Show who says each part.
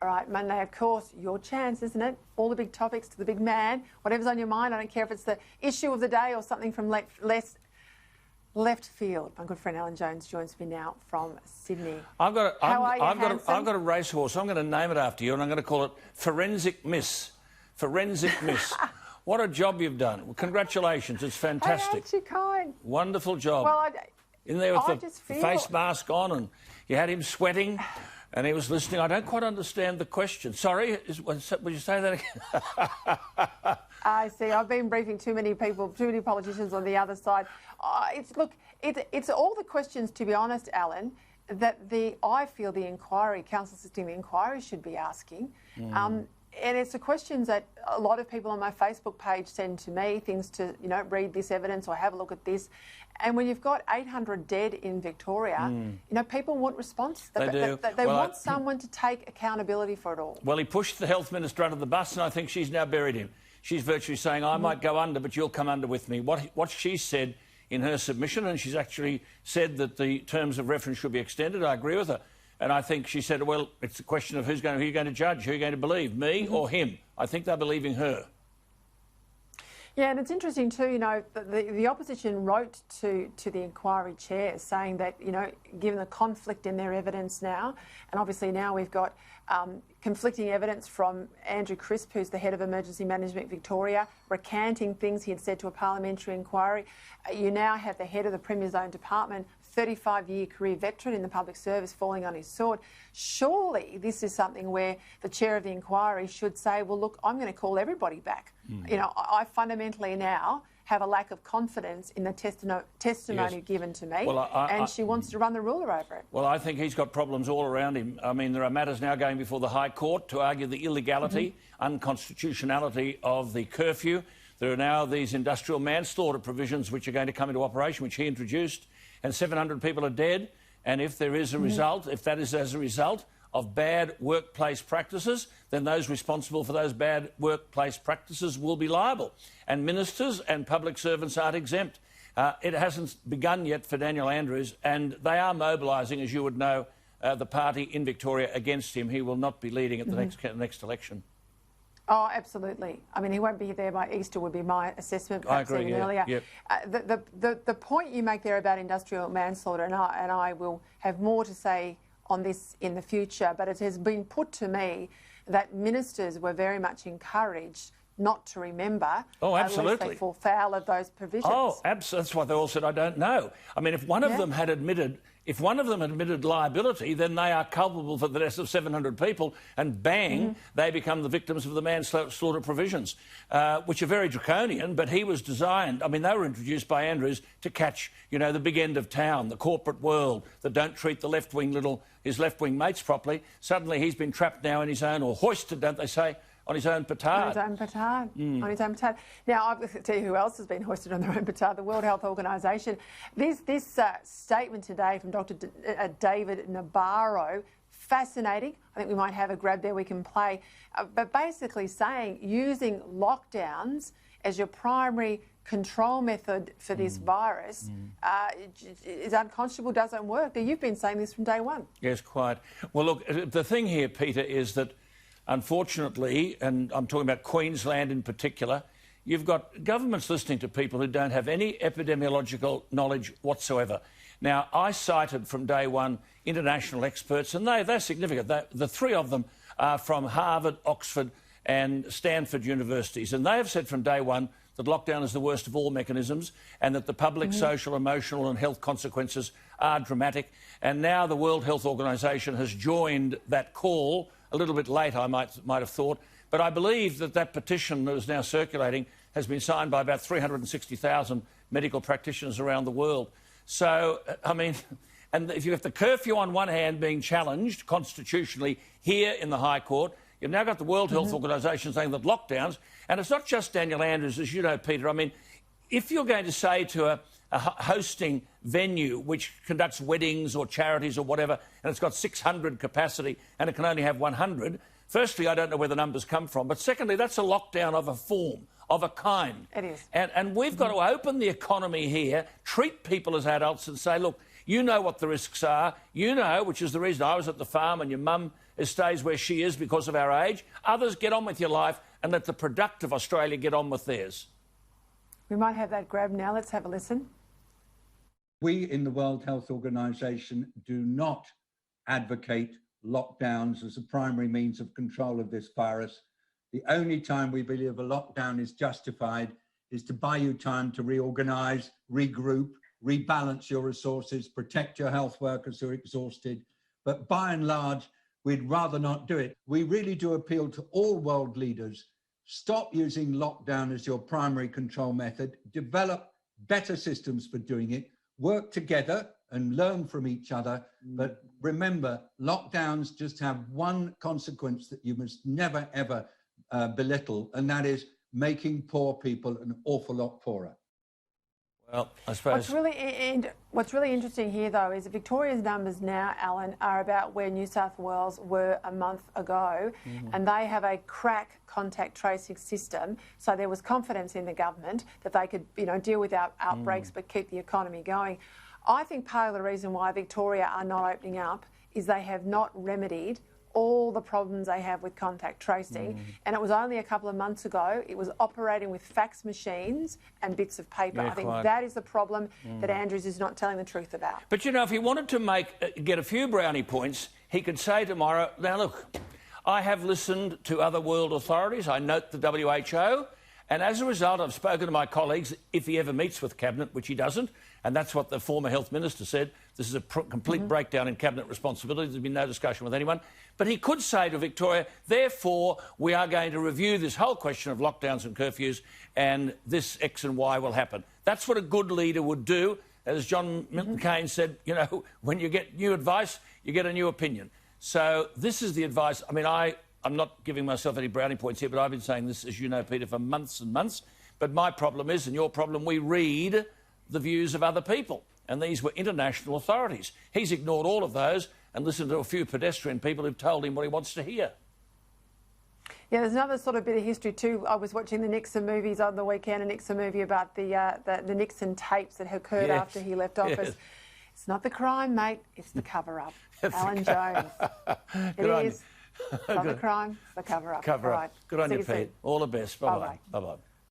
Speaker 1: All right, Monday, of course, your chance, isn't it? All the big topics to the big man, whatever's on your mind. I don't care if it's the issue of the day or something from left field. My good friend Alan Jones joins me now from Sydney.
Speaker 2: I've got a racehorse. I'm going to name it after you, and I'm going to call it Forensic Miss. Forensic Miss. What a job you've done. Well, congratulations. It's fantastic.
Speaker 1: Hey, ain't you kind?
Speaker 2: Wonderful job.
Speaker 1: Well,
Speaker 2: in there with the face mask on, and you had him sweating, and he was listening. I don't quite understand the question. Sorry, would you say that again?
Speaker 1: I see. I've been briefing too many people, too many politicians on the other side. It's all the questions, to be honest, Alan, that I feel the inquiry, counsel assisting the inquiry, should be asking. And it's the questions that a lot of people on my Facebook page send to me, things to, read this evidence or have a look at this. And when you've got 800 dead in Victoria, people want response.
Speaker 2: They do.
Speaker 1: They want someone to take accountability for it all.
Speaker 2: Well, he pushed the health minister under the bus, and I think she's now buried him. She's virtually saying, I might go under, but you'll come under with me. What she said in her submission, and she's actually said that the terms of reference should be extended. I agree with her. And I think she said, well, it's a question of who you're going to judge, who you're going to believe, me or him. I think they're believing her.
Speaker 1: Yeah, and it's interesting too, the opposition wrote to the inquiry chair saying that, given the conflict in their evidence now, and obviously now we've got conflicting evidence from Andrew Crisp, who's the head of Emergency Management Victoria, recanting things he had said to a parliamentary inquiry. You now have the head of the Premier's own department, 35-year career veteran in the public service, falling on his sword. Surely this is something where the chair of the inquiry should say, well, look, I'm going to call everybody back. I fundamentally now have a lack of confidence in the testimony given to me, and she wants to run the ruler over it.
Speaker 2: Well, I think he's got problems all around him. I mean, there are matters now going before the High Court to argue the illegality, unconstitutionality of the curfew. There are now these industrial manslaughter provisions which are going to come into operation, which he introduced, and 700 people are dead. And if there is a result, if that is as a result of bad workplace practices, then those responsible for those bad workplace practices will be liable. And ministers and public servants aren't exempt. It hasn't begun yet for Daniel Andrews, and they are mobilising, as you would know, the party in Victoria against him. He will not be leading at the next election.
Speaker 1: Oh, absolutely. I mean, he won't be there by Easter would be my assessment, perhaps
Speaker 2: I agree,
Speaker 1: even earlier.
Speaker 2: Yep.
Speaker 1: The point you make there about industrial manslaughter, and I will have more to say on this in the future, but it has been put to me that ministers were very much encouraged not to remember unless they fall foul of those provisions.
Speaker 2: Oh, absolutely. That's why they all said, I don't know. I mean, if one of them had admitted liability, then they are culpable for the deaths of 700 people, and bang, they become the victims of the manslaughter provisions, which are very draconian, but he was designed, I mean, they were introduced by Andrews to catch, the big end of town, the corporate world, that don't treat the his left-wing mates properly. Suddenly he's been trapped now in his own, or hoisted, don't they say, on his own petard.
Speaker 1: On his own petard. On his own petard. Now, I'll tell you who else has been hoisted on their own petard, the World Health Organisation. This statement today from Dr. David Nabarro, fascinating. I think we might have a grab there we can play. But basically saying using lockdowns as your primary control method for this virus is unconscionable, doesn't work. Now, you've been saying this from day one.
Speaker 2: Yes, quite. Well, look, the thing here, Peter, is that unfortunately, and I'm talking about Queensland in particular, you've got governments listening to people who don't have any epidemiological knowledge whatsoever. Now, I cited from day one international experts, and they're significant. The three of them are from Harvard, Oxford and Stanford universities, and they have said from day one that lockdown is the worst of all mechanisms and that the public, social, emotional and health consequences are dramatic. And now the World Health Organisation has joined that call, a little bit late, I might have thought, but I believe that petition that is now circulating has been signed by about 360,000 medical practitioners around the world. So, I mean, and if you have the curfew on one hand being challenged constitutionally here in the High Court, you've now got the World Health Organisation saying that lockdowns, and it's not just Daniel Andrews, as you know, Peter. I mean, if you're going to say to a hosting venue which conducts weddings or charities or whatever, and it's got 600 capacity and it can only have 100, firstly, I don't know where the numbers come from, but secondly, that's a lockdown of a form, of a kind.
Speaker 1: It is.
Speaker 2: And we've got to open the economy here, treat people as adults and say, look, you know what the risks are, which is the reason I was at the farm and your mum stays where she is because of our age. Others, get on with your life and let the productive Australia get on with theirs.
Speaker 1: We might have that grab now. Let's have a listen.
Speaker 3: We in the World Health Organization do not advocate lockdowns as a primary means of control of this virus. The only time we believe a lockdown is justified is to buy you time to reorganize, regroup, rebalance your resources, protect your health workers who are exhausted. But by and large, we'd rather not do it. We really do appeal to all world leaders. Stop using lockdown as your primary control method. Develop better systems for doing it. Work together and learn from each other. But remember, lockdowns just have one consequence that you must never, ever belittle, and that is making poor people an awful lot poorer.
Speaker 2: Well, I suppose...
Speaker 1: What's really interesting here, though, is that Victoria's numbers now, Alan, are about where New South Wales were a month ago, and they have a crack contact tracing system. So there was confidence in the government that they could, deal with outbreaks but keep the economy going. I think part of the reason why Victoria are not opening up is they have not remedied all the problems they have with contact tracing. And it was only a couple of months ago, it was operating with fax machines and bits of paper.
Speaker 2: Yeah,
Speaker 1: I think that is the problem that Andrews is not telling the truth about.
Speaker 2: But, if he wanted to get a few brownie points, he could say tomorrow, now look, I have listened to other world authorities, I note the WHO, and as a result, I've spoken to my colleagues, if he ever meets with Cabinet, which he doesn't, and that's what the former Health Minister said, this is a complete breakdown in Cabinet responsibility, there's been no discussion with anyone. But he could say to Victoria, therefore, we are going to review this whole question of lockdowns and curfews, and this X and Y will happen. That's what a good leader would do. As John Milton Keynes said, when you get new advice, you get a new opinion. So this is the advice. I mean, I'm not giving myself any brownie points here, but I've been saying this, as you know, Peter, for months and months. But my problem is, and your problem, we read the views of other people. And these were international authorities. He's ignored all of those and listened to a few pedestrian people who've told him what he wants to hear.
Speaker 1: Yeah, there's another sort of bit of history too. I was watching the Nixon movies on the weekend, a Nixon movie about the Nixon tapes that occurred after he left office.
Speaker 2: Yes.
Speaker 1: It's not the crime, mate, it's the cover-up. Alan Jones. It is. It's not the crime, it's the cover-up.
Speaker 2: Cover-up.
Speaker 1: Right.
Speaker 2: Good on you, Pete. All the best. Bye-bye. Bye-bye.